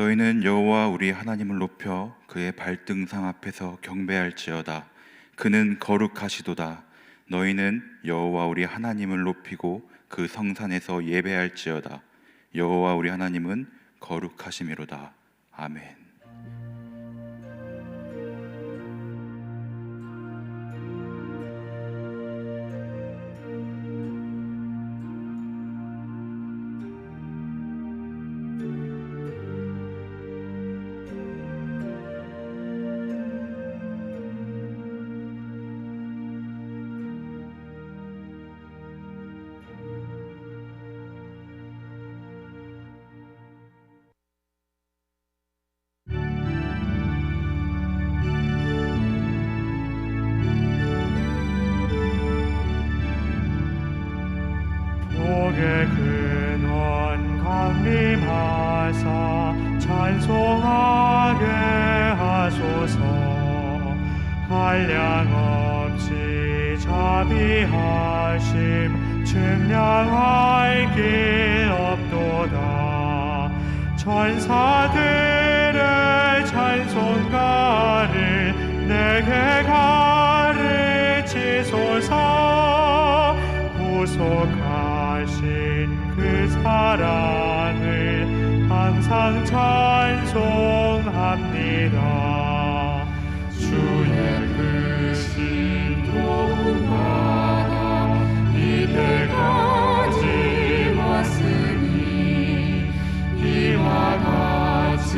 너희는 여호와 우리 하나님을 높여 그의 발등상 앞에서 경배할지어다. 그는 거룩하시도다. 너희는 여호와 우리 하나님을 높이고 그 성산에서 예배할지어다. 여호와 우리 하나님은 거룩하심이로다. 아멘. 복의 근원 강림하사 찬송하게 하소서. 한량없이 자비하심 측량할 길 없도다. 천사들의 찬송가를 내게 가르치소서. 구속하신 그 사랑을 항상 찬송합니다. 주의 크신 도움받아 이때까지 왔으니 이와 같이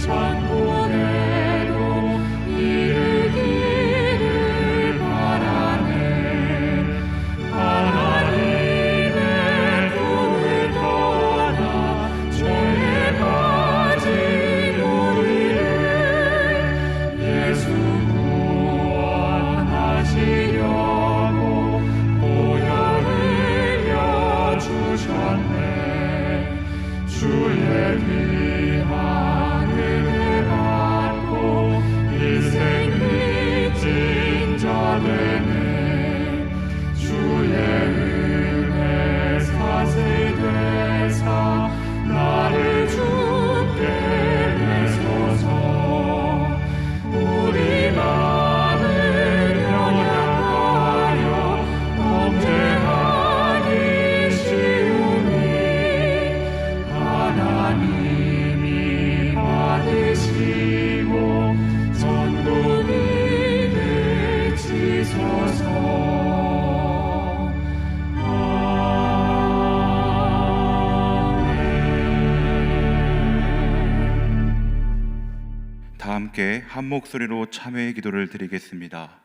천국에도 이르기를 바라네. 하나님의 품을 떠나 죄에 빠진 우리를 예수 구원하시려고 보혈을 주셨네. 주의 귀한 은혜 받고 일생 믿진 자 되네. 주의 은혜 사슬 되사 나를 주께 내소서. 우리 마음을 연약하여 범죄하기 쉬우니 하나님이 받으시고 전국이 되시소서. 다 함께 한 목소리로 참회의 기도를 드리겠습니다.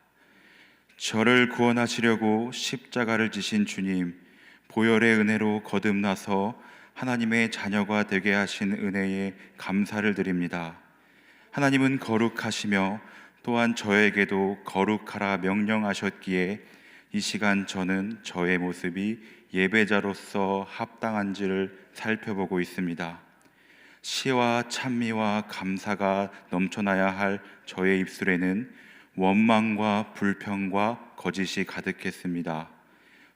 저를 구원하시려고 십자가를 지신 주님, 보혈의 은혜로 거듭나서 하나님의 자녀가 되게 하신 은혜에 감사를 드립니다. 하나님은 거룩하시며 또한 저에게도 거룩하라 명령하셨기에 이 시간 저는 저의 모습이 예배자로서 합당한지를 살펴보고 있습니다. 시와 찬미와 감사가 넘쳐나야 할 저의 입술에는 원망과 불평과 거짓이 가득했습니다.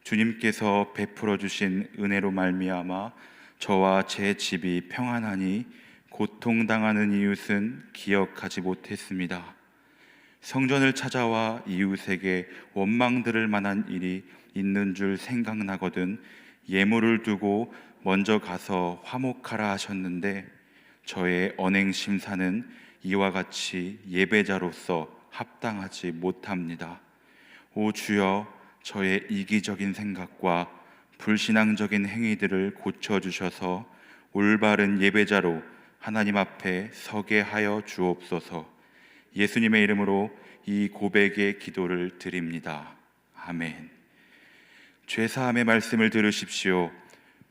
주님께서 베풀어 주신 은혜로 말미암아 저와 제 집이 평안하니 고통당하는 이웃은 기억하지 못했습니다. 성전을 찾아와 이웃에게 원망 들을 만한 일이 있는 줄 생각나거든 예물을 두고 먼저 가서 화목하라 하셨는데 저의 언행 심사는 이와 같이 예배자로서 합당하지 못합니다. 오 주여, 저의 이기적인 생각과 불신앙적인 행위들을 고쳐주셔서 올바른 예배자로 하나님 앞에 서게 하여 주옵소서. 예수님의 이름으로 이 고백의 기도를 드립니다. 아멘. 죄사함의 말씀을 들으십시오.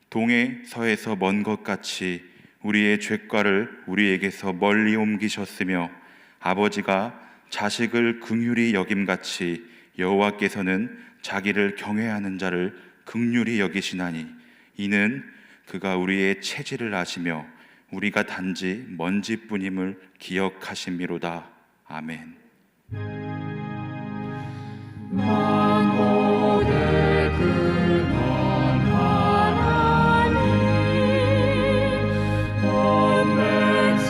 동에 서에서 먼 것 같이 우리의 죄과를 우리에게서 멀리 옮기셨으며 아버지가 자식을 긍휼히 여김같이 여호와께서는 자기를 경외하는 자를 긍휼히 여기시나니 이는 그가 우리의 체질을 아시며 우리가 단지 먼지뿐임을 기억하심이로다. 아멘. 만국의 근원 하나님, 온 백성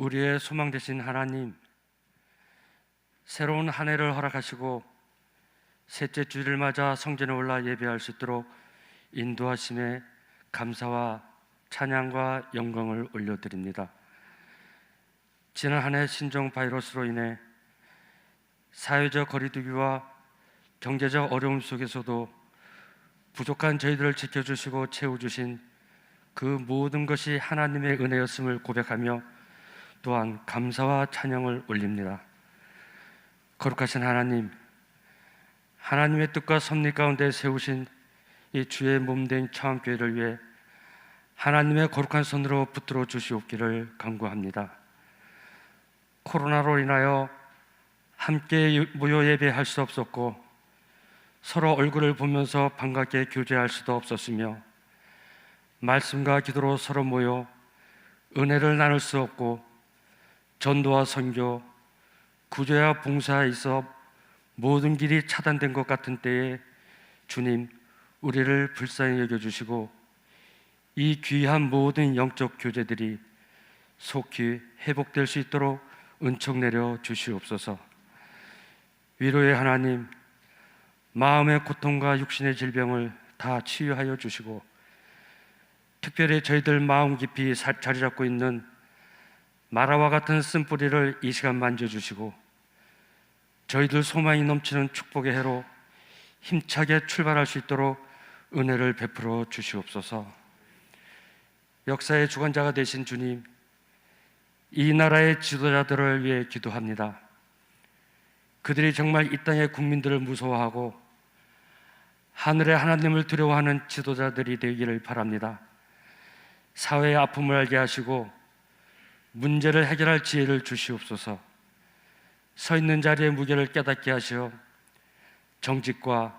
우리의 소망 되신 하나님, 새로운 한 해를 허락하시고 셋째 주일을 맞아 성전에 올라 예배할 수 있도록 인도하심에 감사와 찬양과 영광을 올려드립니다. 지난 한 해 신종 바이러스로 인해 사회적 거리두기와 경제적 어려움 속에서도 부족한 저희들을 지켜주시고 채워주신 그 모든 것이 하나님의 은혜였음을 고백하며 또한 감사와 찬양을 올립니다. 거룩하신 하나님, 하나님의 뜻과 섭리 가운데 세우신 이 주의 몸된 처음교회를 위해 하나님의 거룩한 손으로 붙들어 주시옵기를 간구합니다. 코로나로 인하여 함께 무료 예배할 수 없었고 서로 얼굴을 보면서 반갑게 교제할 수도 없었으며 말씀과 기도로 서로 모여 은혜를 나눌 수 없고 전도와 선교, 구제와 봉사에 있어 모든 길이 차단된 것 같은 때에 주님, 우리를 불쌍히 여겨주시고 이 귀한 모든 영적 교제들이 속히 회복될 수 있도록 은총 내려 주시옵소서. 위로의 하나님, 마음의 고통과 육신의 질병을 다 치유하여 주시고 특별히 저희들 마음 깊이 자리 잡고 있는 마라와 같은 쓴뿌리를 이 시간 만져주시고 저희들 소망이 넘치는 축복의 해로 힘차게 출발할 수 있도록 은혜를 베풀어 주시옵소서. 역사의 주관자가 되신 주님, 이 나라의 지도자들을 위해 기도합니다. 그들이 정말 이 땅의 국민들을 무서워하고 하늘의 하나님을 두려워하는 지도자들이 되기를 바랍니다. 사회의 아픔을 알게 하시고 문제를 해결할 지혜를 주시옵소서. 서 있는 자리의 무게를 깨닫게 하시어 정직과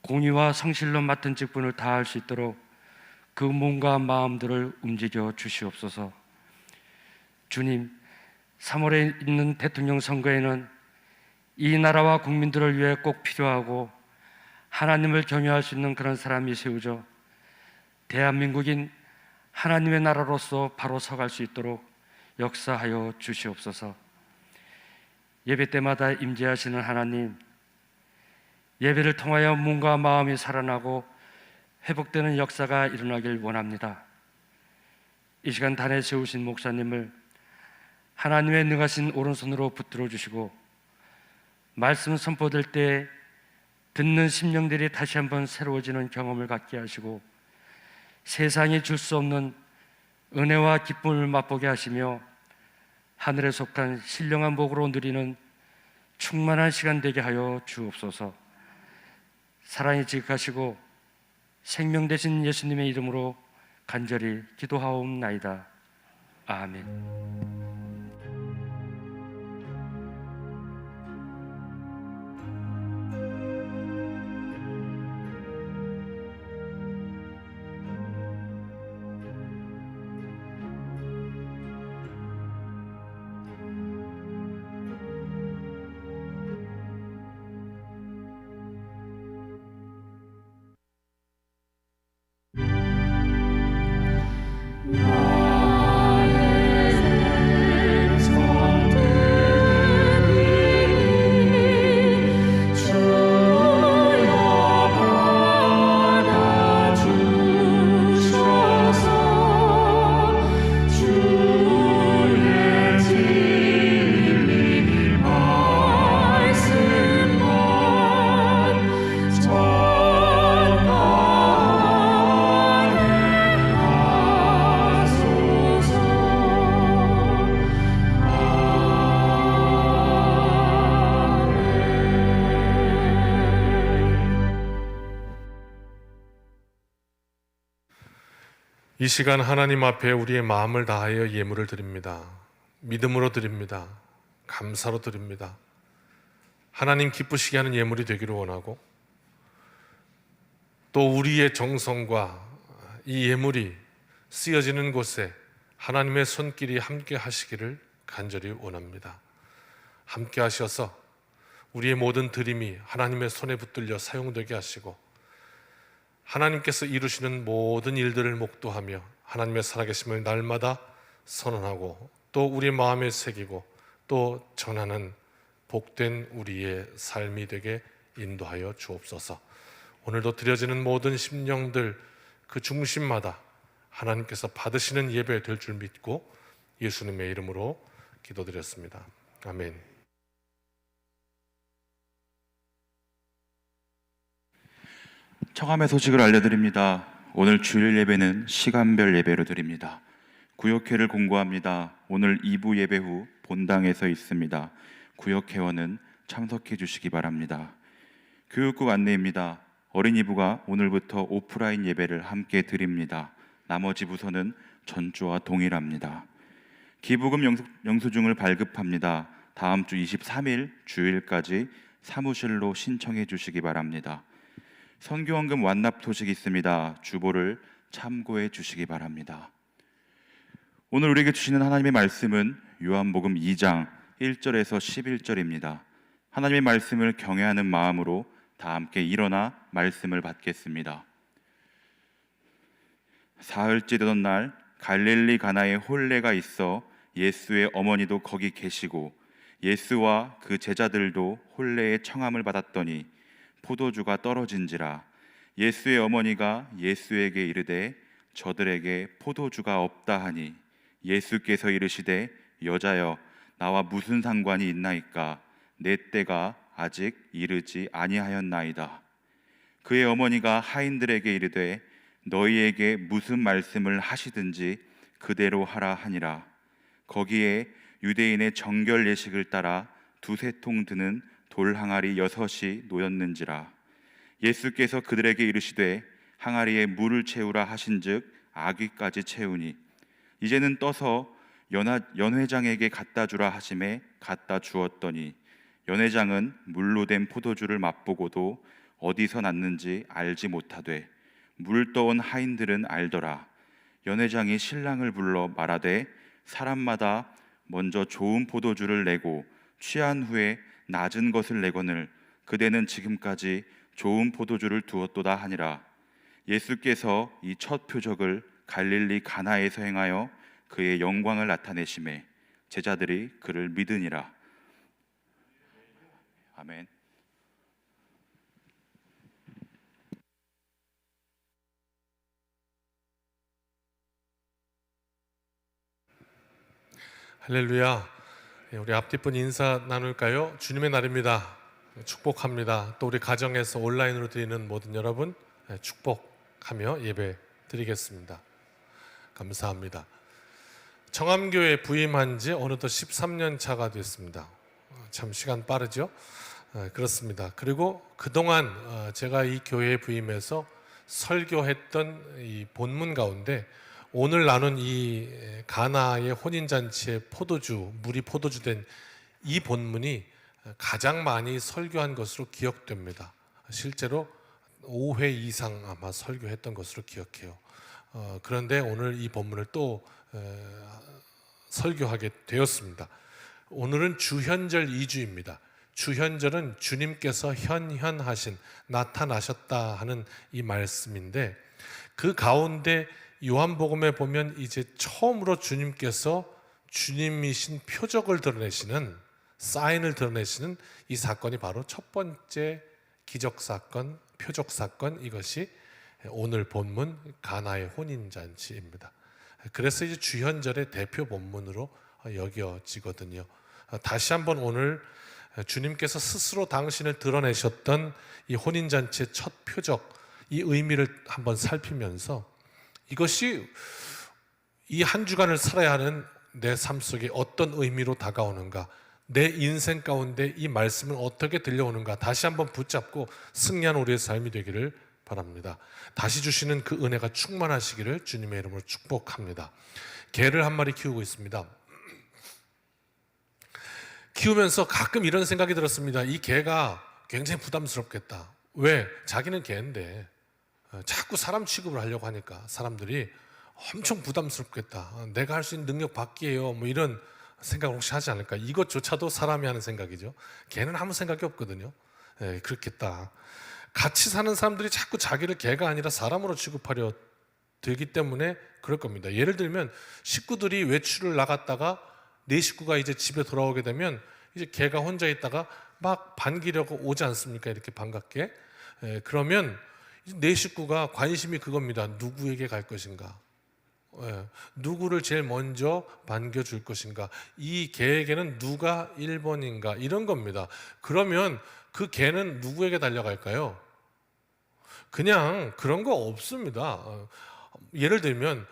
공의와 성실로 맡은 직분을 다할 수 있도록 그 몸과 마음들을 움직여 주시옵소서. 주님, 3월에 있는 대통령 선거에는 이 나라와 국민들을 위해 꼭 필요하고 하나님을 경외할 수 있는 그런 사람이 세우져 대한민국인 하나님의 나라로서 바로 서갈 수 있도록 역사하여 주시옵소서. 예배 때마다 임재하시는 하나님, 예배를 통하여 몸과 마음이 살아나고 회복되는 역사가 일어나길 원합니다. 이 시간 단에 세우신 목사님을 하나님의 능하신 오른손으로 붙들어 주시고 말씀 선포될 때 듣는 심령들이 다시 한번 새로워지는 경험을 갖게 하시고 세상이 줄 수 없는 은혜와 기쁨을 맛보게 하시며 하늘에 속한 신령한 복으로 누리는 충만한 시간 되게 하여 주옵소서. 사랑이 지극하시고 생명 되신 예수님의 이름으로 간절히 기도하옵나이다. 아멘. 이 시간 하나님 앞에 우리의 마음을 다하여 예물을 드립니다. 믿음으로 드립니다. 감사로 드립니다. 하나님 기쁘시게 하는 예물이 되기를 원하고 또 우리의 정성과 이 예물이 쓰여지는 곳에 하나님의 손길이 함께 하시기를 간절히 원합니다. 함께 하셔서 우리의 모든 드림이 하나님의 손에 붙들려 사용되게 하시고 하나님께서 이루시는 모든 일들을 목도하며 하나님의 살아계심을 날마다 선언하고 또 우리 마음에 새기고 또 전하는 복된 우리의 삶이 되게 인도하여 주옵소서. 오늘도 드려지는 모든 심령들 그 중심마다 하나님께서 받으시는 예배 될 줄 믿고 예수님의 이름으로 기도드렸습니다. 아멘. 청함의 소식을 알려드립니다. 오늘 주일 예배는 시간별 예배로 드립니다. 구역회를 공고합니다. 오늘 2부 예배 후 본당에서 있습니다. 구역회원은 참석해 주시기 바랍니다. 교육국 안내입니다. 어린이부가 오늘부터 오프라인 예배를 함께 드립니다. 나머지 부서는 전주와 동일합니다. 기부금 영수증을 발급합니다. 다음 주 23일 주일까지 사무실로 신청해 주시기 바랍니다. 선교원금 완납 소식이 있습니다. 주보를 참고해 주시기 바랍니다. 오늘 우리에게 주시는 하나님의 말씀은 요한복음 2장 1절에서 11절입니다. 하나님의 말씀을 경외하는 마음으로 다 함께 일어나 말씀을 받겠습니다. 사흘째 되던 날 갈릴리 가나에 혼례가 있어 예수의 어머니도 거기 계시고 예수와 그 제자들도 혼례의 청함을 받았더니 포도주가 떨어진지라. 예수의 어머니가 예수에게 이르되 저들에게 포도주가 없다 하니 예수께서 이르시되 여자여 나와 무슨 상관이 있나이까 내 때가 아직 이르지 아니하였나이다. 그의 어머니가 하인들에게 이르되 너희에게 무슨 말씀을 하시든지 그대로 하라 하니라. 거기에 유대인의 정결 예식을 따라 두세 통 드는 돌 항아리 6이 놓였는지라. 예수께서 그들에게 이르시되 항아리에 물을 채우라 하신즉 아귀까지 채우니 이제는 떠서 연회장에게 갖다 주라 하심에 갖다 주었더니 연회장은 물로 된 포도주를 맛보고도 어디서 났는지 알지 못하되 물 떠온 하인들은 알더라. 연회장이 신랑을 불러 말하되 사람마다 먼저 좋은 포도주를 내고 취한 후에 낮은 것을 내거늘 그대는 지금까지 좋은 포도주를 두었도다 하니라. 예수께서 이 첫 표적을 갈릴리 가나에서 행하여 그의 영광을 나타내심에 제자들이 그를 믿으니라. 아멘. 할렐루야. 우리 앞뒷분 인사 나눌까요? 주님의 날입니다. 축복합니다. 또 우리 가정에서 온라인으로 드리는 모든 여러분 축복하며 예배 드리겠습니다. 감사합니다. 청암교회 부임한 지 어느덧 13년 차가 됐습니다. 참 시간 빠르죠? 그렇습니다. 그리고 그동안 제가 이 교회에 부임해서 설교했던 이 본문 가운데 오늘 나눈 이 가나의 혼인잔치의 포도주, 물이 포도주 된 이 본문이 가장 많이 설교한 것으로 기억됩니다. 실제로 5회 이상 아마 설교했던 것으로 기억해요. 그런데 오늘 이 본문을 또 설교하게 되었습니다. 오늘은 주현절 2주입니다. 주현절은 주님께서 현현하신, 나타나셨다 하는 이 말씀인데 그 가운데 요한복음에 보면 이제 처음으로 주님께서 주님이신 표적을 드러내시는, 사인을 드러내시는 이 사건이 바로 첫 번째 기적사건, 표적사건, 이것이 오늘 본문 가나의 혼인잔치입니다. 그래서 이제 주현절의 대표 본문으로 여겨지거든요. 다시 한번 오늘 주님께서 스스로 당신을 드러내셨던 이 혼인잔치의 첫 표적, 이 의미를 한번 살피면서 이것이 이 한 주간을 살아야 하는 내 삶 속에 어떤 의미로 다가오는가, 내 인생 가운데 이 말씀은 어떻게 들려오는가 다시 한번 붙잡고 승리한 우리의 삶이 되기를 바랍니다. 다시 주시는 그 은혜가 충만하시기를 주님의 이름으로 축복합니다. 개를 한 마리 키우고 있습니다. 키우면서 가끔 이런 생각이 들었습니다. 이 개가 굉장히 부담스럽겠다. 왜? 자기는 개인데 자꾸 사람 취급을 하려고 하니까 사람들이 엄청 부담스럽겠다. 내가 할 수 있는 능력 밖이에요. 뭐 이런 생각을 혹시 하지 않을까? 이것조차도 사람이 하는 생각이죠. 개는 아무 생각이 없거든요. 그렇겠다. 같이 사는 사람들이 자꾸 자기를 개가 아니라 사람으로 취급하려 되기 때문에 그럴 겁니다. 예를 들면 식구들이 외출을 나갔다가 내 식구가 이제 집에 돌아오게 되면 이제 개가 혼자 있다가 막 반기려고 오지 않습니까? 이렇게 반갑게. 그러면 내 식구가 관심이 그겁니다. 누구에게 갈 것인가? 누구를 제일 먼저 반겨줄 것인가? 이 개에게는 누가 1번인가? 이런 겁니다. 그러면 그 개는 누구에게 달려갈까요? 그냥 그런 거 없습니다. 예를 들면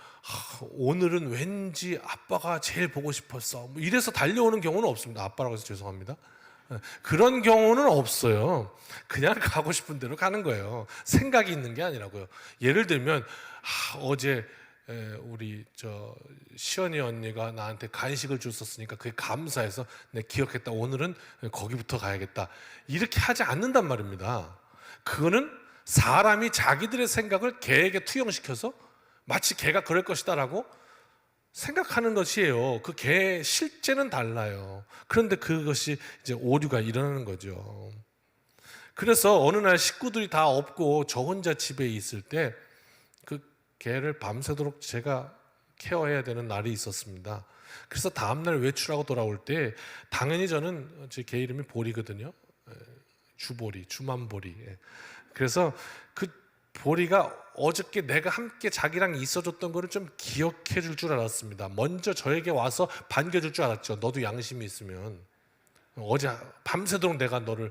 오늘은 왠지 아빠가 제일 보고 싶었어, 뭐 이래서 달려오는 경우는 없습니다. 아빠라고 해서 죄송합니다. 그런 경우는 없어요. 그냥 가고 싶은 대로 가는 거예요. 생각이 있는 게 아니라고요. 예를 들면 어제 우리 시연이 언니가 나한테 간식을 줬었으니까 그게 감사해서 내 기억했다, 오늘은 거기부터 가야겠다, 이렇게 하지 않는단 말입니다. 그거는 사람이 자기들의 생각을 개에게 투영시켜서 마치 개가 그럴 것이다라고 생각하는 것이에요. 그 개의 실제는 달라요. 그런데 그것이 이제 오류가 일어나는 거죠. 그래서 어느 날 식구들이 다 없고 저 혼자 집에 있을 때 그 개를 밤새도록 제가 케어해야 되는 날이 있었습니다. 그래서 다음날 외출하고 돌아올 때 당연히 저는 제 개 이름이 보리거든요. 주보리, 주만보리. 그래서 그 보리가 어저께 내가 함께 자기랑 있어줬던 거를 좀 기억해 줄 줄 알았습니다. 먼저 저에게 와서 반겨줄 줄 알았죠. 너도 양심이 있으면. 어제 밤새도록 내가 너를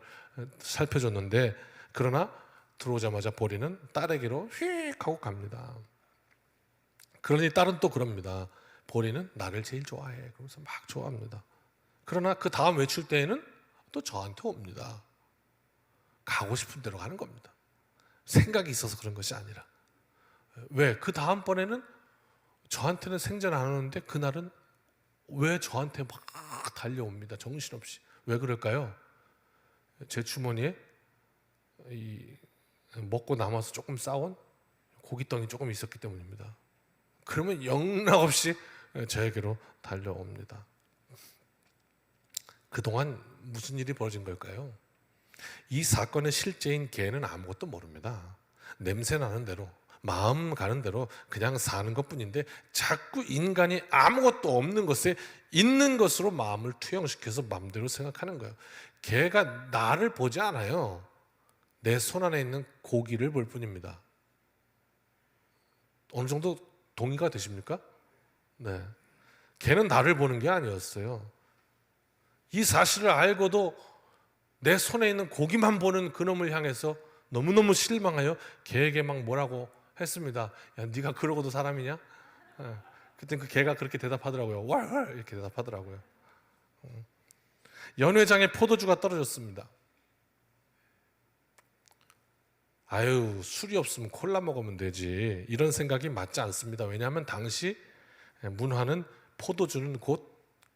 살펴줬는데, 그러나 들어오자마자 보리는 딸에게로 휙 하고 갑니다. 그러니 딸은 또 그럽니다. 보리는 나를 제일 좋아해. 그러면서 막 좋아합니다. 그러나 그 다음 외출 때에는 또 저한테 옵니다. 가고 싶은 대로 가는 겁니다. 생각이 있어서 그런 것이 아니라. 왜? 그 다음번에는 저한테는 생전 안 오는데 그날은 왜 저한테 막 달려옵니다. 정신없이. 왜 그럴까요? 제 주머니에 먹고 남아서 조금 싸온 고깃덩이 조금 있었기 때문입니다. 그러면 영락없이 저에게로 달려옵니다. 그동안 무슨 일이 벌어진 걸까요? 이 사건의 실제인 개는 아무것도 모릅니다. 냄새 나는 대로, 마음 가는 대로 그냥 사는 것뿐인데 자꾸 인간이 아무것도 없는 것에 있는 것으로 마음을 투영시켜서 마음대로 생각하는 거예요. 개가 나를 보지 않아요. 내 손 안에 있는 고기를 볼 뿐입니다. 어느 정도 동의가 되십니까? 네. 개는 나를 보는 게 아니었어요. 이 사실을 알고도 내 손에 있는 고기만 보는 그놈을 향해서 너무너무 실망하여 개에게 막 뭐라고 했습니다. 야, 네가 그러고도 사람이냐? 그때 그 개가 그렇게 대답하더라고요. 왈 이렇게 대답하더라고요. 연회장에 포도주가 떨어졌습니다. 아유, 술이 없으면 콜라 먹으면 되지, 이런 생각이 맞지 않습니다. 왜냐하면 당시 문화는 포도주는 곧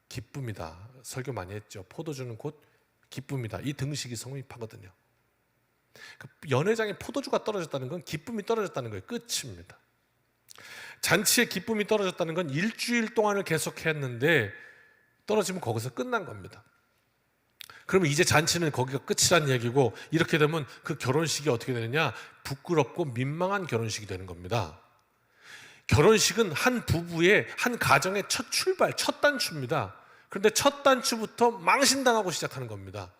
기쁨이다, 설교 많이 했죠. 포도주는 곧 기쁨이다, 이 등식이 성립하거든요. 연회장에 포도주가 떨어졌다는 건 기쁨이 떨어졌다는 거예요. 끝입니다. 잔치에 기쁨이 떨어졌다는 건 일주일 동안을 계속했는데 떨어지면 거기서 끝난 겁니다. 그러면 이제 잔치는 거기가 끝이란 얘기고, 이렇게 되면 그 결혼식이 어떻게 되느냐? 부끄럽고 민망한 결혼식이 되는 겁니다. 결혼식은 한 부부의, 한 가정의 첫 출발, 첫 단추입니다. 그런데 첫 단추부터 망신당하고 시작하는 겁니다.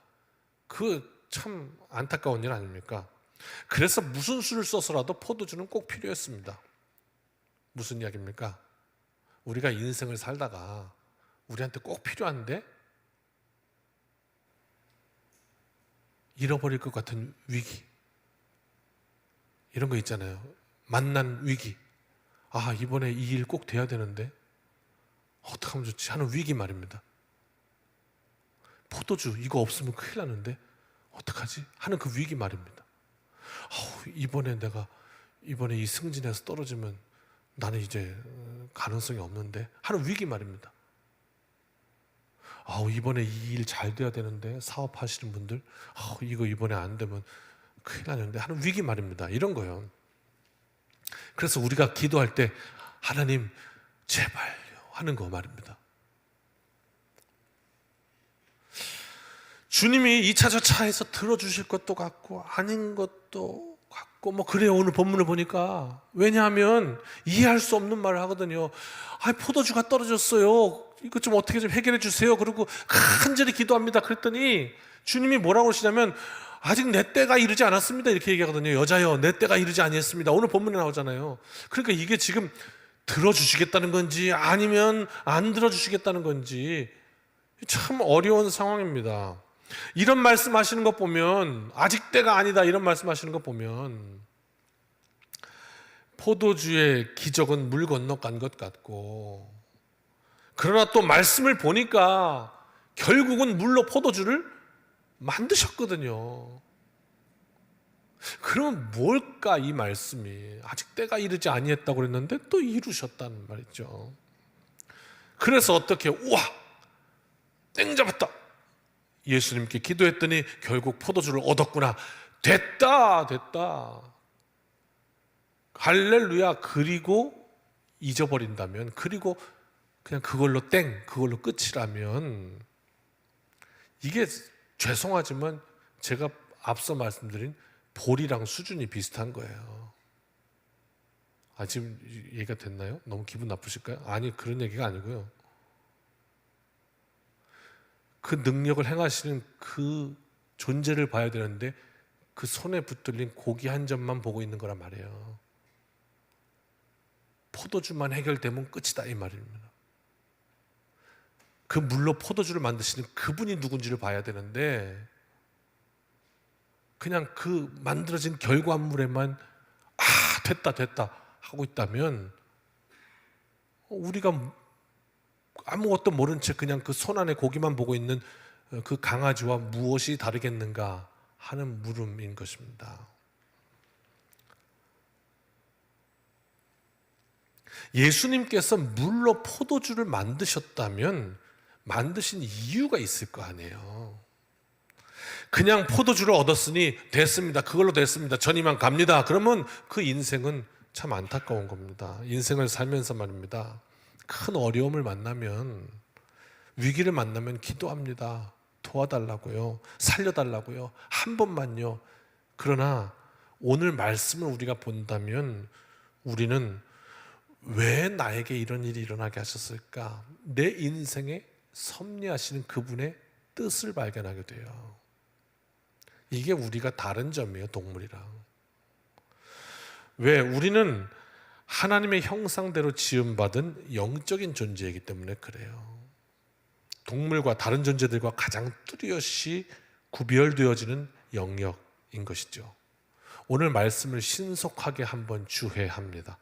그 참 안타까운 일 아닙니까? 그래서 무슨 수를 써서라도 포도주는 꼭 필요했습니다. 무슨 이야기입니까? 우리가 인생을 살다가 우리한테 꼭 필요한데 잃어버릴 것 같은 위기, 이런 거 있잖아요. 만난 위기. 아, 이번에 이 일 꼭 돼야 되는데 어떡하면 좋지 하는 위기 말입니다. 포도주 이거 없으면 큰일 나는데 어떡하지 하는 그 위기 말입니다. 이번에 이 승진에서 떨어지면 나는 이제 가능성이 없는데 하는 위기 말입니다. 이번에 이 일 잘 돼야 되는데, 사업하시는 분들 이거 이번에 안 되면 큰일 나는데 하는 위기 말입니다. 이런 거요. 그래서 우리가 기도할 때 하나님 제발요 하는 거 말입니다. 주님이 2차 저차에서 들어주실 것도 같고 아닌 것도 같고 뭐 그래요. 오늘 본문을 보니까. 왜냐하면 이해할 수 없는 말을 하거든요. 포도주가 떨어졌어요. 이것 좀 어떻게 좀 해결해 주세요. 그리고 간절히 기도합니다. 그랬더니 주님이 뭐라고 하시냐면 아직 내 때가 이르지 않았습니다. 이렇게 얘기하거든요. 여자여, 내 때가 이르지 아니했습니다. 오늘 본문에 나오잖아요. 그러니까 이게 지금 들어주시겠다는 건지 아니면 안 들어주시겠다는 건지 참 어려운 상황입니다. 이런 말씀하시는 것 보면, 아직 때가 아니다 이런 말씀하시는 것 보면 포도주의 기적은 물 건너간 것 같고, 그러나 또 말씀을 보니까 결국은 물로 포도주를 만드셨거든요. 그러면 뭘까 이 말씀이? 아직 때가 이르지 아니했다고 그랬는데 또 이루셨다는 말이죠. 그래서 어떻게, 우와, 땡 잡았다, 예수님께 기도했더니 결국 포도주를 얻었구나, 됐다 할렐루야. 그리고 잊어버린다면, 그리고 그냥 그걸로 그걸로 끝이라면, 이게 죄송하지만 제가 앞서 말씀드린 볼이랑 수준이 비슷한 거예요. 지금 얘기가 됐나요? 너무 기분 나쁘실까요? 아니, 그런 얘기가 아니고요. 그 능력을 행하시는 그 존재를 봐야 되는데 그 손에 붙들린 고기 한 점만 보고 있는 거란 말이에요. 포도주만 해결되면 끝이다 이 말입니다. 그 물로 포도주를 만드시는 그분이 누군지를 봐야 되는데 그냥 그 만들어진 결과물에만 됐다 하고 있다면 우리가 아무것도 모른 채 그냥 그 손 안에 고기만 보고 있는 그 강아지와 무엇이 다르겠는가 하는 물음인 것입니다. 예수님께서 물로 포도주를 만드셨다면 만드신 이유가 있을 거 아니에요. 그냥 포도주를 얻었으니 됐습니다, 그걸로 됐습니다, 전 이만 갑니다, 그러면 그 인생은 참 안타까운 겁니다. 인생을 살면서 말입니다, 큰 어려움을 만나면, 위기를 만나면 기도합니다. 도와달라고요, 살려달라고요, 한 번만요. 그러나 오늘 말씀을 우리가 본다면 우리는 왜 나에게 이런 일이 일어나게 하셨을까? 내 인생에 섭리하시는 그분의 뜻을 발견하게 돼요. 이게 우리가 다른 점이에요, 동물이랑. 왜? 우리는 하나님의 형상대로 지음받은 영적인 존재이기 때문에 그래요. 동물과 다른 존재들과 가장 뚜렷이 구별되어지는 영역인 것이죠. 오늘 말씀을 신속하게 한번 주해합니다.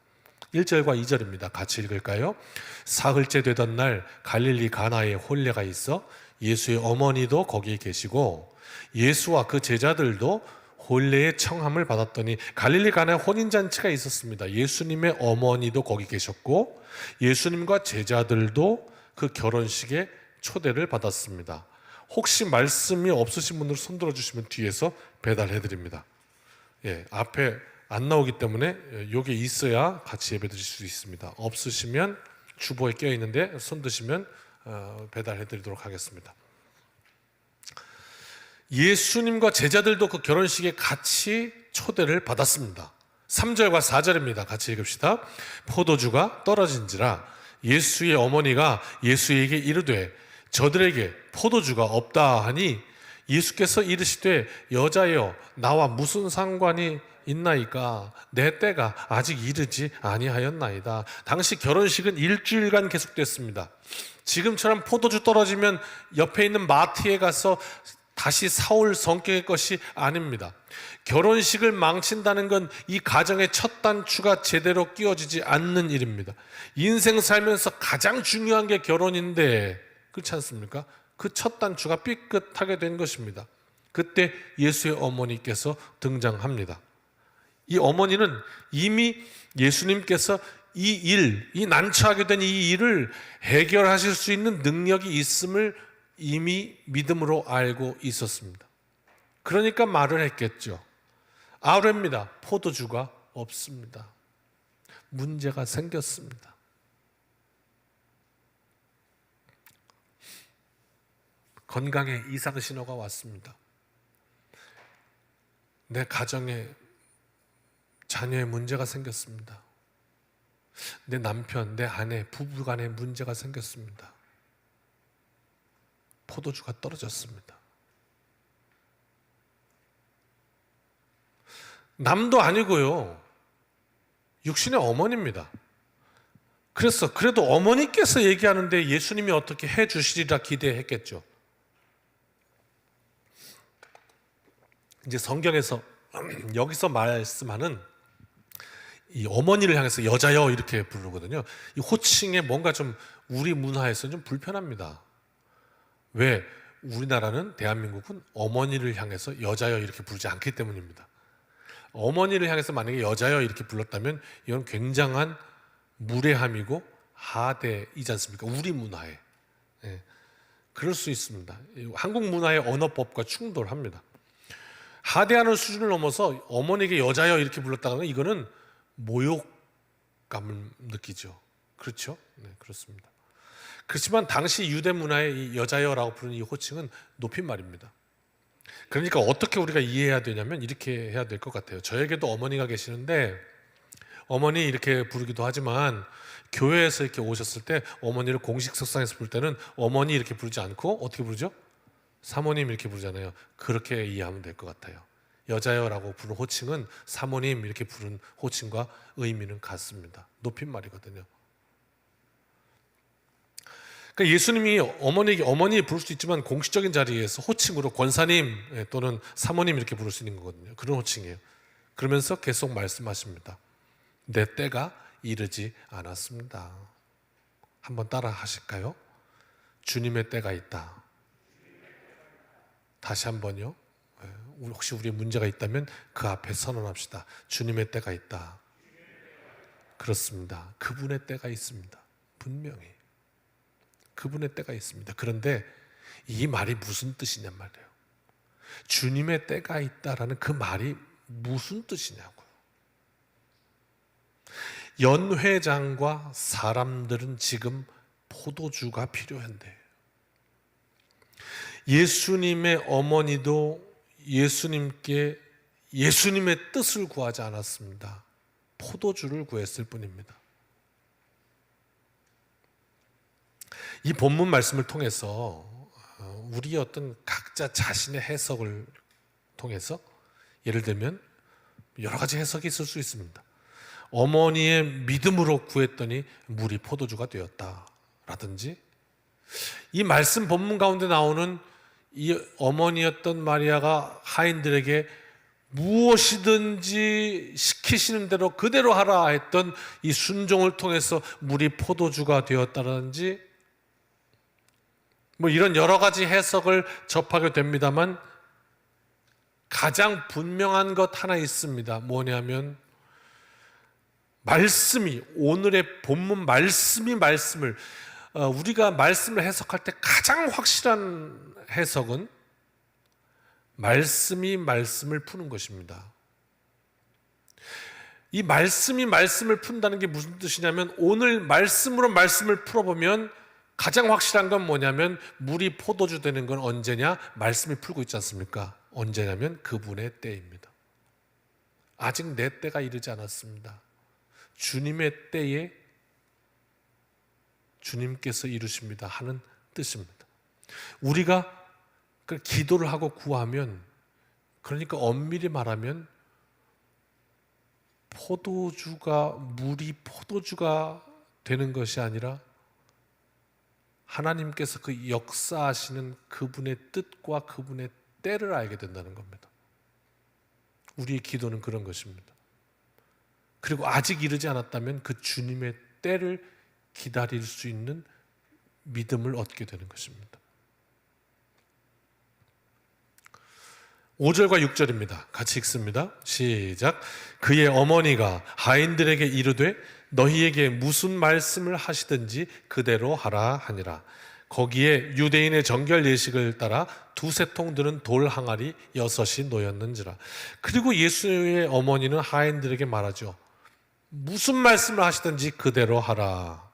1절과 2절입니다. 같이 읽을까요? 사흘째 되던 날 갈릴리 가나에 혼례가 있어 예수의 어머니도 거기에 계시고 예수와 그 제자들도 혼례의 청함을 받았더니, 갈릴리 가나에 혼인잔치가 있었습니다. 예수님의 어머니도 거기 계셨고 예수님과 제자들도 그 결혼식에 초대를 받았습니다. 혹시 말씀이 없으신 분들 손 들어주시면 뒤에서 배달해 드립니다. 앞에 안 나오기 때문에 이게 있어야 같이 예배 드릴 수 있습니다. 없으시면 주보에 껴 있는데 손 드시면 배달해 드리도록 하겠습니다. 예수님과 제자들도 그 결혼식에 같이 초대를 받았습니다. 3절과 4절입니다. 같이 읽읍시다. 포도주가 떨어진지라 예수의 어머니가 예수에게 이르되 저들에게 포도주가 없다 하니 예수께서 이르시되 여자여, 나와 무슨 상관이 있나이까? 내 때가 아직 이르지 아니하였나이다. 당시 결혼식은 일주일간 계속됐습니다. 지금처럼 포도주 떨어지면 옆에 있는 마트에 가서 다시 사올 성격의 것이 아닙니다. 결혼식을 망친다는 건 이 가정의 첫 단추가 제대로 끼워지지 않는 일입니다. 인생 살면서 가장 중요한 게 결혼인데, 그렇지 않습니까? 그 첫 단추가 삐끗하게 된 것입니다. 그때 예수의 어머니께서 등장합니다. 이 어머니는 이미 예수님께서 이 난처하게 된 이 일을 해결하실 수 있는 능력이 있음을 이미 믿음으로 알고 있었습니다. 그러니까 말을 했겠죠. 아뢰입니다. 포도주가 없습니다. 문제가 생겼습니다. 건강에 이상 신호가 왔습니다. 내 가정에 자녀의 문제가 생겼습니다. 내 남편, 내 아내, 부부간에 문제가 생겼습니다. 포도주가 떨어졌습니다. 남도 아니고요, 육신의 어머니입니다. 그래도 어머니께서 얘기하는데 예수님이 어떻게 해주시리라 기대했겠죠. 이제 성경에서 여기서 말씀하는 이 어머니를 향해서 여자여 이렇게 부르거든요. 이 호칭에 뭔가 좀 우리 문화에서는 좀 불편합니다. 왜? 우리나라는, 대한민국은 어머니를 향해서 여자여 이렇게 부르지 않기 때문입니다. 어머니를 향해서 만약에 여자여 이렇게 불렀다면 이건 굉장한 무례함이고 하대이지 않습니까? 우리 문화에. 그럴 수 있습니다. 한국 문화의 언어법과 충돌합니다. 하대하는 수준을 넘어서 어머니에게 여자여 이렇게 불렀다는 이거는 모욕감을 느끼죠. 그렇죠? 네, 그렇습니다. 그렇지만 당시 유대 문화의 이 여자여라고 부르는 이 호칭은 높임말입니다. 그러니까 어떻게 우리가 이해해야 되냐면 이렇게 해야 될 것 같아요. 저에게도 어머니가 계시는데 어머니 이렇게 부르기도 하지만 교회에서 이렇게 오셨을 때 어머니를 공식 석상에서 부를 때는 어머니 이렇게 부르지 않고 어떻게 부르죠? 사모님 이렇게 부르잖아요. 그렇게 이해하면 될 것 같아요. 여자여라고 부르는 호칭은 사모님 이렇게 부르는 호칭과 의미는 같습니다. 높임말이거든요. 그러니까 예수님이 어머니에게 어머니 부를 수 있지만 공식적인 자리에서 호칭으로 권사님 또는 사모님 이렇게 부를 수 있는 거거든요. 그런 호칭이에요. 그러면서 계속 말씀하십니다. 내 때가 이르지 않았습니다. 한번 따라 하실까요? 주님의 때가 있다. 다시 한번요. 혹시 우리의 문제가 있다면 그 앞에 선언합시다. 주님의 때가 있다. 그렇습니다. 그분의 때가 있습니다. 분명히 그분의 때가 있습니다. 그런데 이 말이 무슨 뜻이냔 말이에요. 주님의 때가 있다라는 그 말이 무슨 뜻이냐고요. 연회장과 사람들은 지금 포도주가 필요한데 예수님의 어머니도 예수님께 예수님의 뜻을 구하지 않았습니다. 포도주를 구했을 뿐입니다. 이 본문 말씀을 통해서 우리 어떤 각자 자신의 해석을 통해서 예를 들면 여러 가지 해석이 있을 수 있습니다. 어머니의 믿음으로 구했더니 물이 포도주가 되었다라든지 이 말씀 본문 가운데 나오는 이 어머니였던 마리아가 하인들에게 무엇이든지 시키시는 대로 그대로 하라 했던 이 순종을 통해서 물이 포도주가 되었다든지 뭐 이런 여러 가지 해석을 접하게 됩니다만 가장 분명한 것 하나 있습니다. 뭐냐면 말씀이 오늘의 본문 말씀을 우리가 말씀을 해석할 때 가장 확실한 해석은 말씀이 말씀을 푸는 것입니다. 이 말씀이 말씀을 푼다는 게 무슨 뜻이냐면 오늘 말씀으로 말씀을 풀어보면 가장 확실한 건 뭐냐면 물이 포도주 되는 건 언제냐? 말씀이 풀고 있지 않습니까? 언제냐면 그분의 때입니다. 아직 내 때가 이르지 않았습니다. 주님의 때에 주님께서 이루십니다 하는 뜻입니다. 우리가 기도를 하고 구하면 그러니까 엄밀히 말하면 물이 포도주가 되는 것이 아니라 하나님께서 그 역사하시는 그분의 뜻과 그분의 때를 알게 된다는 겁니다. 우리의 기도는 그런 것입니다. 그리고 아직 이르지 않았다면 그 주님의 때를 기다릴 수 있는 믿음을 얻게 되는 것입니다. 5절과 6절입니다. 같이 읽습니다. 시작. 그의 어머니가 하인들에게 이르되 너희에게 무슨 말씀을 하시든지 그대로 하라 하니라. 거기에 유대인의 정결 예식을 따라 두세 통 드는 돌 항아리 6이 놓였는지라. 그리고 예수의 어머니는 하인들에게 말하죠. 무슨 말씀을 하시든지 그대로 하라.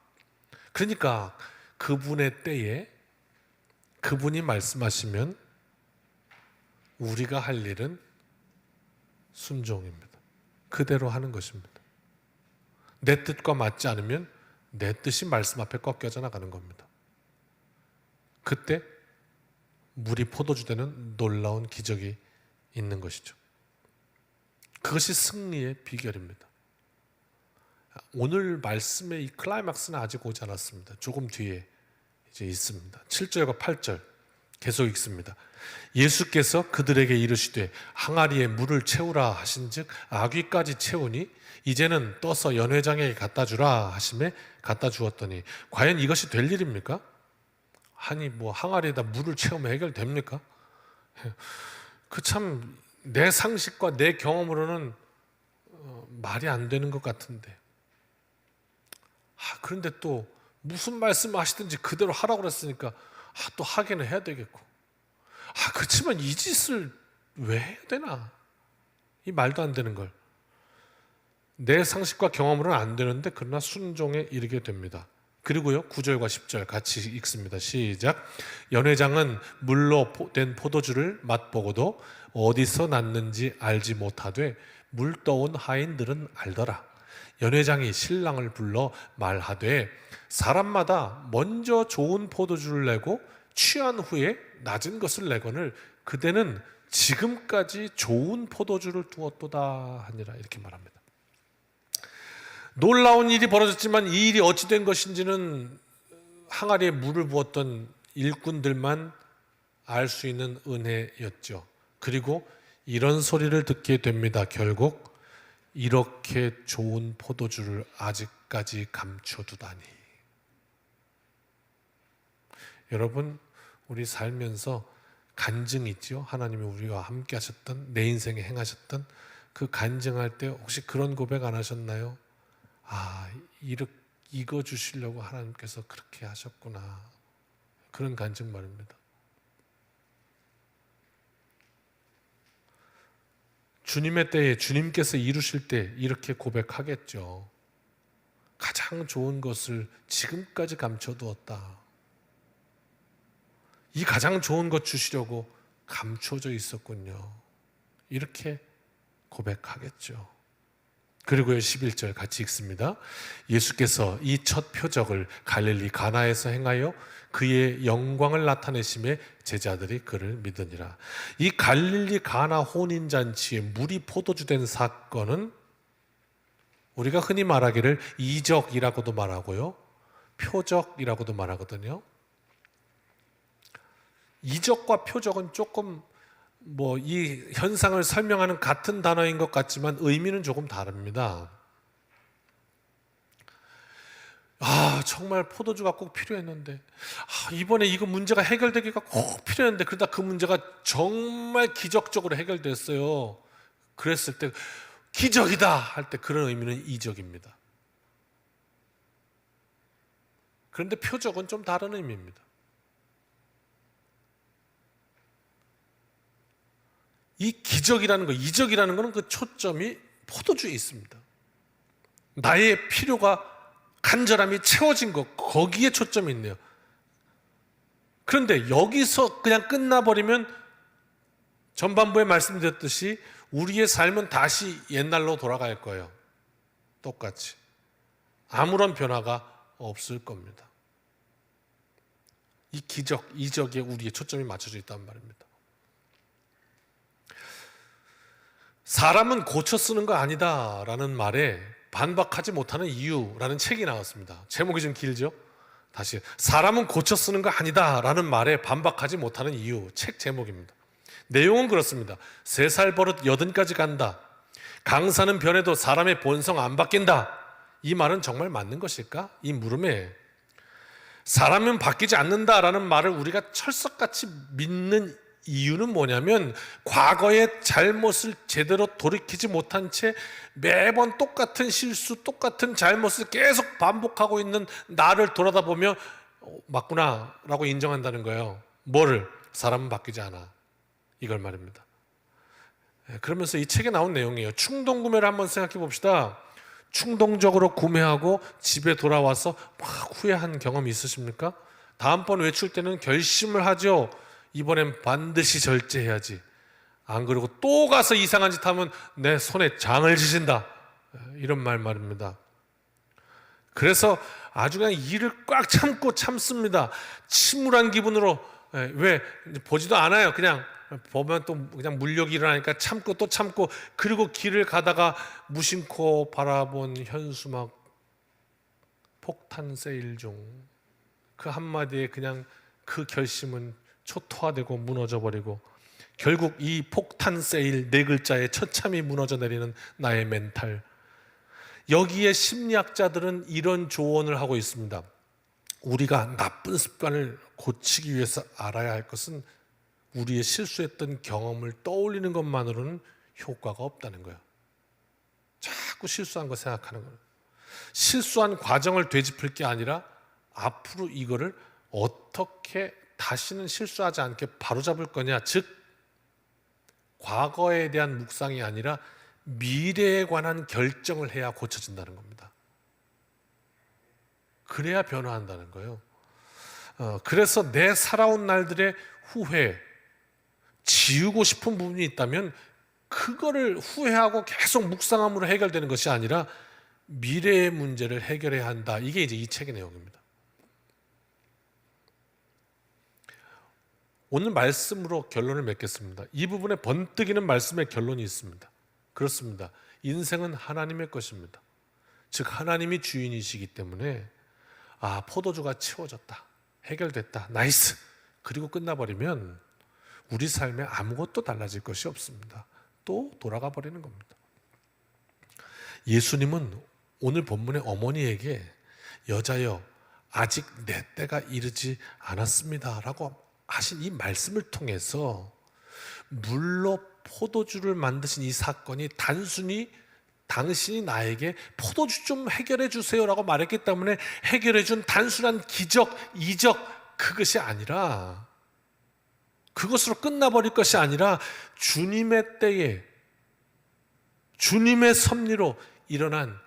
그러니까 그분의 때에 그분이 말씀하시면 우리가 할 일은 순종입니다. 그대로 하는 것입니다. 내 뜻과 맞지 않으면 내 뜻이 말씀 앞에 꺾여져 나가는 겁니다. 그때 물이 포도주 되는 놀라운 기적이 있는 것이죠. 그것이 승리의 비결입니다. 오늘 말씀의 이 클라이막스는 아직 오지 않았습니다. 조금 뒤에 이제 있습니다. 7절과 8절 계속 읽습니다. 예수께서 그들에게 이르시되 항아리에 물을 채우라 하신즉 아귀까지 채우니 이제는 떠서 연회장에게 갖다 주라 하심에 갖다 주었더니 과연 이것이 될 일입니까? 아니 뭐 항아리에다 물을 채우면 해결됩니까? 그 참 내 상식과 내 경험으로는 말이 안 되는 것 같은데 그런데 또 무슨 말씀을 하시든지 그대로 하라고 그랬으니까 또 하기는 해야 되겠고 그렇지만 이 짓을 왜 해야 되나? 이 말도 안 되는 걸 내 상식과 경험으로는 안 되는데 그러나 순종에 이르게 됩니다. 그리고요 9절과 10절 같이 읽습니다. 시작. 연회장은 물로 된 포도주를 맛보고도 어디서 났는지 알지 못하되 물 떠온 하인들은 알더라. 연회장이 신랑을 불러 말하되 사람마다 먼저 좋은 포도주를 내고 취한 후에 낮은 것을 내거늘 그대는 지금까지 좋은 포도주를 두었도다 하니라. 이렇게 말합니다. 놀라운 일이 벌어졌지만 이 일이 어찌 된 것인지는 항아리에 물을 부었던 일꾼들만 알 수 있는 은혜였죠. 그리고 이런 소리를 듣게 됩니다. 결국 이렇게 좋은 포도주를 아직까지 감춰두다니. 여러분 우리 살면서 간증이 있죠. 하나님이 우리와 함께 하셨던 내 인생에 행하셨던 그 간증할 때 혹시 그런 고백 안 하셨나요? 이거 주시려고 하나님께서 그렇게 하셨구나. 그런 간증 말입니다. 주님의 때에 주님께서 이루실 때 이렇게 고백하겠죠. 가장 좋은 것을 지금까지 감춰두었다. 이 가장 좋은 것 주시려고 감춰져 있었군요. 이렇게 고백하겠죠. 그리고요 11절 같이 읽습니다. 예수께서 이 첫 표적을 갈릴리 가나에서 행하여 그의 영광을 나타내심에 제자들이 그를 믿으니라. 이 갈릴리 가나 혼인잔치에 물이 포도주 된 사건은 우리가 흔히 말하기를 이적이라고도 말하고요 표적이라고도 말하거든요. 이적과 표적은 조금 이 현상을 설명하는 같은 단어인 것 같지만 의미는 조금 다릅니다. 정말 포도주가 꼭 필요했는데 이번에 이거 문제가 해결되기가 꼭 필요했는데 그러다 그 문제가 정말 기적적으로 해결됐어요. 그랬을 때 기적이다 할 때 그런 의미는 이적입니다. 그런데 표적은 좀 다른 의미입니다. 이 기적이라는 거, 이적이라는 것은 그 초점이 포도주에 있습니다. 나의 필요가 간절함이 채워진 것, 거기에 초점이 있네요. 그런데 여기서 그냥 끝나버리면 전반부에 말씀드렸듯이 우리의 삶은 다시 옛날로 돌아갈 거예요. 똑같이. 아무런 변화가 없을 겁니다. 이 기적, 이적에 우리의 초점이 맞춰져 있단 말입니다. 사람은 고쳐 쓰는 거 아니다 라는 말에 반박하지 못하는 이유라는 책이 나왔습니다. 제목이 좀 길죠? 다시 사람은 고쳐 쓰는 거 아니다 라는 말에 반박하지 못하는 이유 책 제목입니다. 내용은 그렇습니다. 3살 버릇 80까지 간다. 강사는 변해도 사람의 본성 안 바뀐다. 이 말은 정말 맞는 것일까? 이 물음에 사람은 바뀌지 않는다라는 말을 우리가 철석같이 믿는 이유는 뭐냐면 과거의 잘못을 제대로 돌이키지 못한 채 매번 똑같은 실수, 똑같은 잘못을 계속 반복하고 있는 나를 돌아다보며 맞구나 라고 인정한다는 거예요. 뭐를? 사람은 바뀌지 않아. 이걸 말입니다. 그러면서 이 책에 나온 내용이에요. 충동 구매를 한번 생각해 봅시다. 충동적으로 구매하고 집에 돌아와서 막 후회한 경험이 있으십니까? 다음번 외출 때는 결심을 하죠. 이번엔 반드시 절제해야지. 안 그러고 또 가서 이상한 짓 하면 내 손에 장을 지신다. 이런 말입니다. 그래서 아주 그냥 이를 꽉 참고 참습니다. 침울한 기분으로 왜 이제 보지도 않아요. 그냥 보면 또 그냥 물욕이 일어나니까 참고 또 참고, 그리고 길을 가다가 무심코 바라본 현수막 폭탄 세일 중 그 한마디에 그냥 그 결심은 초토화되고 무너져 버리고, 결국 이 폭탄 세일 네 글자에 처참히 무너져 내리는 나의 멘탈. 여기에 심리학자들은 이런 조언을 하고 있습니다. 우리가 나쁜 습관을 고치기 위해서 알아야 할 것은 우리의 실수했던 경험을 떠올리는 것만으로는 효과가 없다는 거예요. 자꾸 실수한 거 생각하는 거예요. 실수한 과정을 되짚을 게 아니라 앞으로 이거를 어떻게 다시는 실수하지 않게 바로잡을 거냐, 즉 과거에 대한 묵상이 아니라 미래에 관한 결정을 해야 고쳐진다는 겁니다. 그래야 변화한다는 거예요. 그래서 내 살아온 날들의 후회, 지우고 싶은 부분이 있다면 그거를 후회하고 계속 묵상함으로 해결되는 것이 아니라 미래의 문제를 해결해야 한다. 이게 이제 이 책의 내용입니다. 오늘 말씀으로 결론을 맺겠습니다. 이 부분에 번뜩이는 말씀의 결론이 있습니다. 그렇습니다. 인생은 하나님의 것입니다. 즉 하나님이 주인이시기 때문에 포도주가 채워졌다, 해결됐다, 나이스, 그리고 끝나버리면 우리 삶에 아무것도 달라질 것이 없습니다. 또 돌아가 버리는 겁니다. 예수님은 오늘 본문의 어머니에게 여자여 아직 내 때가 이르지 않았습니다 라고 하신 이 말씀을 통해서 물로 포도주를 만드신 이 사건이 단순히 당신이 나에게 포도주 좀 해결해 주세요라고 말했기 때문에 해결해 준 단순한 기적, 이적, 그것이 아니라, 그것으로 끝나버릴 것이 아니라 주님의 때에 주님의 섭리로 일어난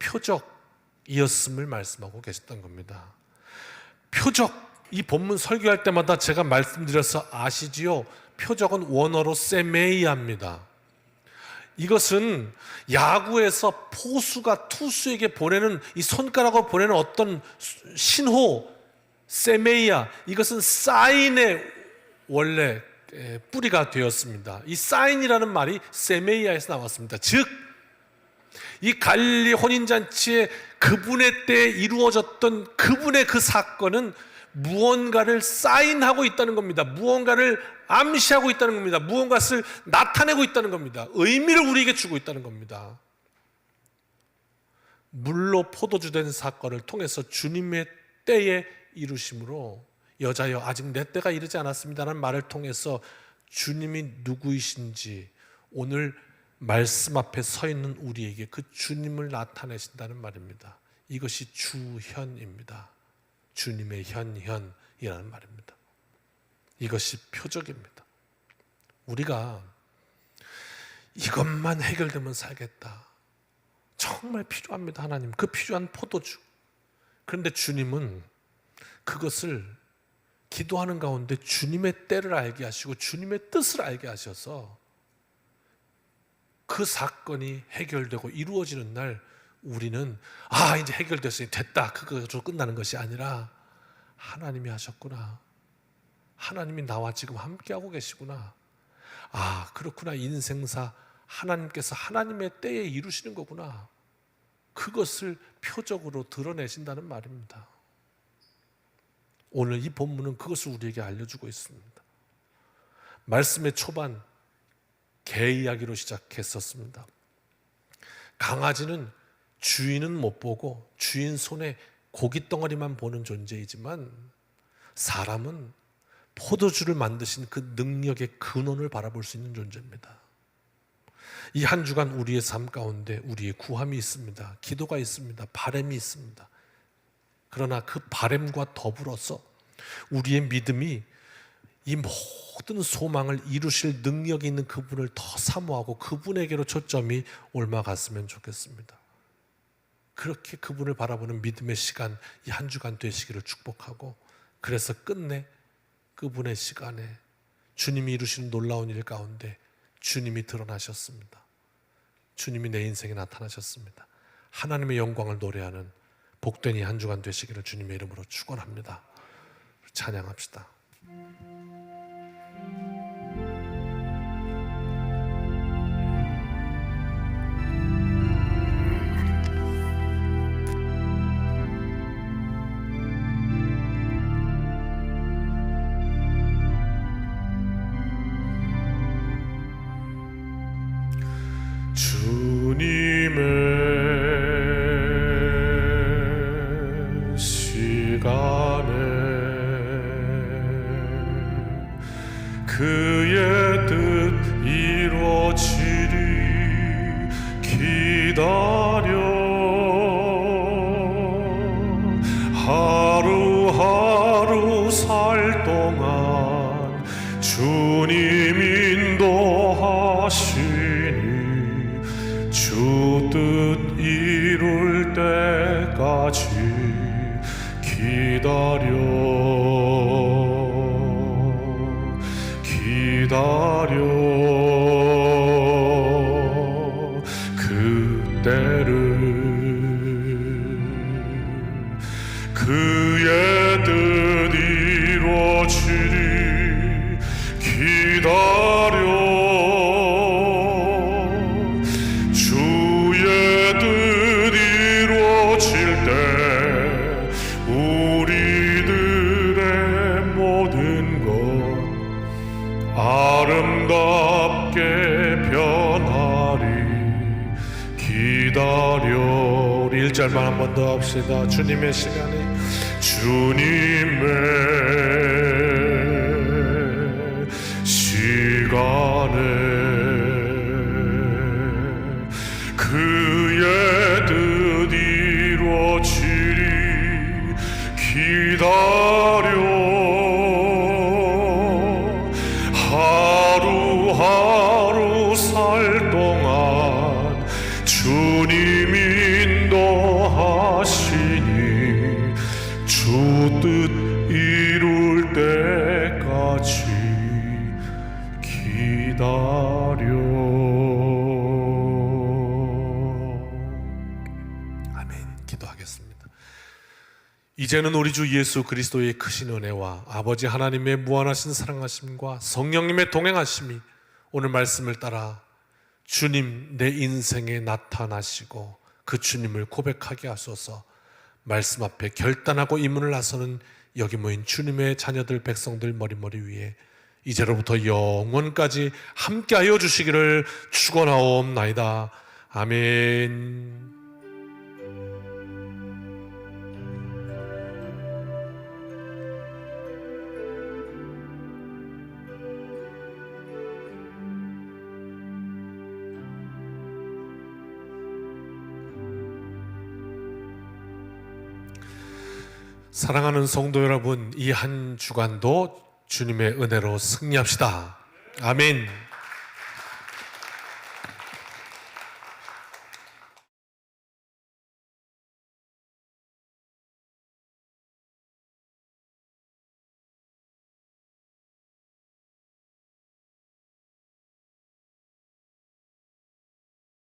표적이었음을 말씀하고 계셨던 겁니다. 표적, 이 본문 설교할 때마다 제가 말씀드려서 아시지요? 표적은 원어로 세메이아입니다. 이것은 야구에서 포수가 투수에게 보내는, 이 손가락으로 보내는 어떤 신호, 세메이아, 이것은 사인의 원래 뿌리가 되었습니다. 이 사인이라는 말이 세메이아에서 나왔습니다. 즉 이 갈릴리 혼인잔치에 그분의 때에 이루어졌던 그분의 그 사건은 무언가를 사인하고 있다는 겁니다. 무언가를 암시하고 있다는 겁니다. 무언가를 나타내고 있다는 겁니다. 의미를 우리에게 주고 있다는 겁니다. 물로 포도주 된 사건을 통해서 주님의 때에 이루심으로 여자여 아직 내 때가 이르지 않았습니다라는 말을 통해서 주님이 누구이신지 오늘 말씀 앞에 서 있는 우리에게 그 주님을 나타내신다는 말입니다. 이것이 주현입니다. 주님의 현현이라는 말입니다. 이것이 표적입니다. 우리가 이것만 해결되면 살겠다, 정말 필요합니다. 하나님, 그 필요한 포도주. 그런데 주님은 그것을 기도하는 가운데 주님의 때를 알게 하시고 주님의 뜻을 알게 하셔서 그 사건이 해결되고 이루어지는 날 우리는 이제 해결됐으니 됐다, 그것으로 끝나는 것이 아니라 하나님이 하셨구나, 하나님이 나와 지금 함께하고 계시구나, 그렇구나, 인생사 하나님께서 하나님의 때에 이루시는 거구나, 그것을 표적으로 드러내신다는 말입니다. 오늘 이 본문은 그것을 우리에게 알려주고 있습니다. 말씀의 초반 개 이야기로 시작했었습니다. 강아지는 주인은 못 보고 주인 손에 고깃 덩어리만 보는 존재이지만 사람은 포도주를 만드신 그 능력의 근원을 바라볼 수 있는 존재입니다. 이 한 주간 우리의 삶 가운데 우리의 구함이 있습니다. 기도가 있습니다. 바람이 있습니다. 그러나 그 바람과 더불어서 우리의 믿음이 이 모든 소망을 이루실 능력이 있는 그분을 더 사모하고 그분에게로 초점이 옮아갔으면 좋겠습니다. 그렇게 그분을 바라보는 믿음의 시간, 이 한 주간 되시기를 축복하고, 그래서 끝내 그분의 시간에 주님이 이루시는 놀라운 일 가운데 주님이 드러나셨습니다. 주님이 내 인생에 나타나셨습니다. 하나님의 영광을 노래하는 복된 이 한 주간 되시기를 주님의 이름으로 축원합니다. 찬양합시다. 주님의 시간에 그의 뜻 이루어지리 기다려 하루하루 살 동안 주님 인도하시니 주 뜻 이룰 때까지 기다려 그때를 그의 뜻 이루어지리 기다려 주의 뜻 이루어질 때 우리들의 모든 것 아름답게 변하리 기다려. 우리 1절만 한 번 더 합시다. 주님의 시간에 주님의 시간에 그의 뜻 이루어지리 기다려 하루하루 살 동안 주님 인도하시니 주 뜻 이룰 때까지 기다려. 아멘. 기도하겠습니다. 이제는 우리 주 예수 그리스도의 크신 은혜와 아버지 하나님의 무한하신 사랑하심과 성령님의 동행하심이 오늘 말씀을 따라 주님 내 인생에 나타나시고 그 주님을 고백하게 하소서. 말씀 앞에 결단하고 이문을 나서는 여기 모인 주님의 자녀들 백성들 머리머리 위에 이제로부터 영원까지 함께하여 주시기를 축원하옵나이다. 아멘. 사랑하는 성도 여러분, 이 한 주간도 주님의 은혜로 승리합시다. 아멘.